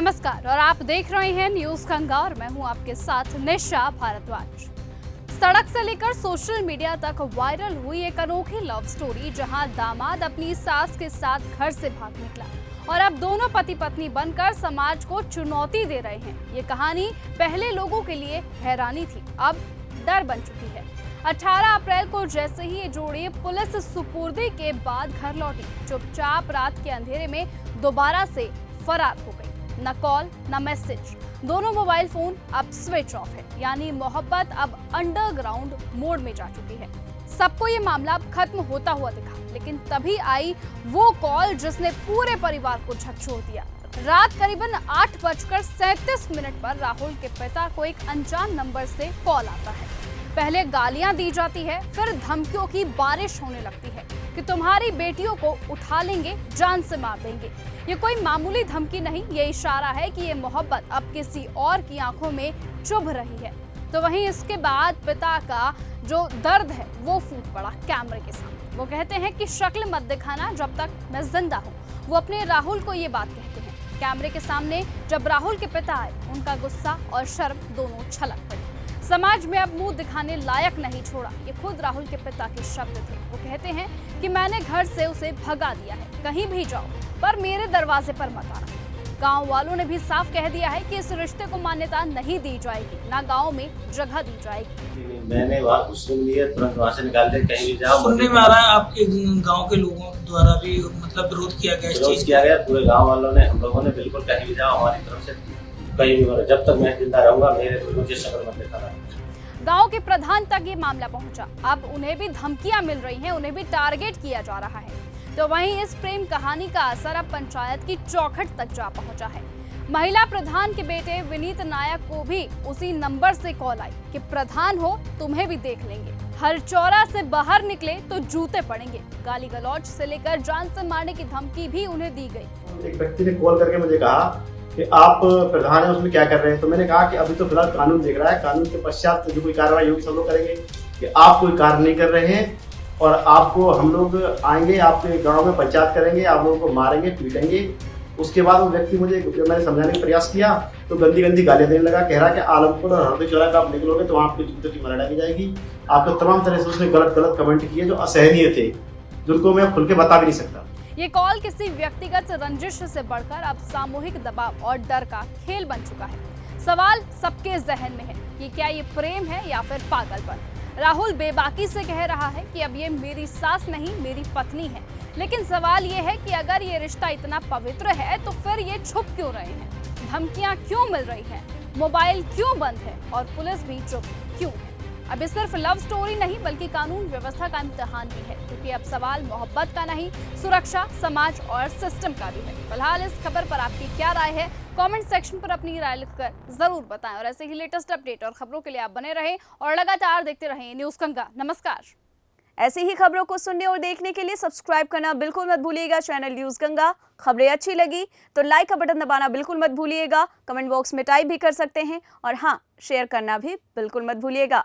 नमस्कार और आप देख रहे हैं न्यूज गंगा और मैं हूं आपके साथ निशा भारद्वाज। सड़क से लेकर सोशल मीडिया तक वायरल हुई एक अनोखी लव स्टोरी, जहां दामाद अपनी सास के साथ घर से भाग निकला और अब दोनों पति पत्नी बनकर समाज को चुनौती दे रहे हैं। ये कहानी पहले लोगों के लिए हैरानी थी, अब डर बन चुकी है। 18 अप्रैल को जैसे ही ये जोड़ी पुलिस सुपुर्दी के बाद घर लौटी, चुपचाप रात के अंधेरे में दोबारा से फरार हो गई। न कॉल न मैसेज, दोनों मोबाइल फोन अब स्विच ऑफ है, यानी मोहब्बत अब अंडरग्राउंड मोड में जा चुकी है। सबको ये मामला खत्म होता हुआ दिखा, लेकिन तभी आई वो कॉल जिसने पूरे परिवार को झकझोर दिया। रात करीबन 8:37 पर राहुल के पिता को एक अनजान नंबर से कॉल आता है। पहले गालियां दी जाती है, फिर धमकियों की बारिश होने लगती है कि तुम्हारी बेटियों को उठा लेंगे, जान से मार देंगे। ये कोई मामूली धमकी नहीं, ये इशारा है कि ये मोहब्बत अब किसी और की आंखों में चुभ रही है। तो वहीं इसके बाद पिता का जो दर्द है वो फूट पड़ा कैमरे के सामने। वो कहते हैं कि शक्ल मत दिखाना जब तक मैं जिंदा हूँ। वो अपने राहुल को ये बात कहते हैं। कैमरे के सामने जब राहुल के पिता आए, उनका गुस्सा और शर्म दोनों छलक पड़े। समाज में अब मुंह दिखाने लायक नहीं छोड़ा, ये खुद राहुल के पिता के शब्द थे। वो कहते हैं कि मैंने घर से उसे भगा दिया है, कहीं भी जाओ पर मेरे दरवाजे पर मत आना। गांव वालों ने भी साफ कह दिया है कि इस रिश्ते को मान्यता नहीं दी जाएगी, ना गांव में जगह दी जाएगी। मैंने वहाँ कुछ सुन लिया, तुरंत वहाँ से निकाल दे, कहीं भी जाओ। सुनने में आ रहा है आपके गांव के लोगों द्वारा भी मतलब विरोध किया गया, विरोध किया गया पूरे गांव वालों ने, हम लोगों ने बिल्कुल कहीं भी जाओ हमारी तरफ से कहीं भी, जब तक मैं जिंदा रहूंगा मेरे मुझे शक्ल मत दिखाना। गांव के प्रधान तक ये मामला पहुंचा। अब उन्हें भी धमकियां मिल रही हैं, उन्हें भी टारगेट किया जा रहा है। तो वहीं इस प्रेम कहानी का असर अब पंचायत की चौखट तक जा पहुंचा है। महिला प्रधान के बेटे विनीत नायक को भी उसी नंबर से कॉल आई कि प्रधान हो, तुम्हें भी देख लेंगे। हरचौरा से बाहर निकले तो जूते पड़ेंगे। गाली गलौज से लेकर जान से मारने की धमकी भी उन्हें दी गई। एक व्यक्ति ने कॉल करके मुझे कहा कि आप प्रधान हैं, उसमें क्या कर रहे हैं। तो मैंने कहा कि अभी तो फिलहाल कानून देख रहा है, कानून के पश्चात जो कोई कार्रवाई होगी सब लोग करेंगे। कि आप कोई कार्य नहीं कर रहे हैं और आपको हम लोग आएंगे, आपके गांव में पंचायत करेंगे, आप लोगों को मारेंगे, पीटेंगे। उसके बाद वो व्यक्ति मुझे, जब मैंने समझाने का प्रयास किया तो गंदी गंदी गालियां देने लगा। कह रहा कि आलमपुर और हरदोई चौराहे पे आप निकलोगे तो वहाँ आपके जूतों की मार डाली जाएगी। आपको तमाम तरह से उसने गलत कमेंट किए जो असहनीय थे, जिनको मैं खुल के बता भी नहीं सकता। ये कॉल किसी व्यक्तिगत रंजिश से बढ़कर अब सामूहिक दबाव और डर का खेल बन चुका है। सवाल सबके जहन में है कि क्या ये प्रेम है या फिर पागलपन। राहुल बेबाकी से कह रहा है कि अब ये मेरी सास नहीं, मेरी पत्नी है। लेकिन सवाल ये है कि अगर ये रिश्ता इतना पवित्र है तो फिर ये छुप क्यों रहे हैं, धमकियां क्यों मिल रही हैं, मोबाइल क्यों बंद है और पुलिस भी चुप क्यों है। अब ये सिर्फ लव स्टोरी नहीं बल्कि कानून व्यवस्था का इम्तिहान भी है, क्योंकि अब सवाल मोहब्बत का नहीं, सुरक्षा, समाज और सिस्टम का भी है। फिलहाल इस खबर पर आपकी क्या राय है, कमेंट सेक्शन पर अपनी राय लिखकर जरूर बताएं। और ऐसे ही लेटेस्ट अपडेट और खबरों के लिए आप बने रहें और लगातार देखते रहें न्यूज गंगा। नमस्कार। ऐसी ही खबरों को सुनने और देखने के लिए सब्सक्राइब करना बिल्कुल मत भूलिएगा चैनल न्यूज गंगा। खबरें अच्छी लगी तो लाइक का बटन दबाना बिल्कुल मत भूलिएगा। कमेंट बॉक्स में टाइप भी कर सकते हैं और हाँ, शेयर करना भी बिल्कुल मत भूलिएगा।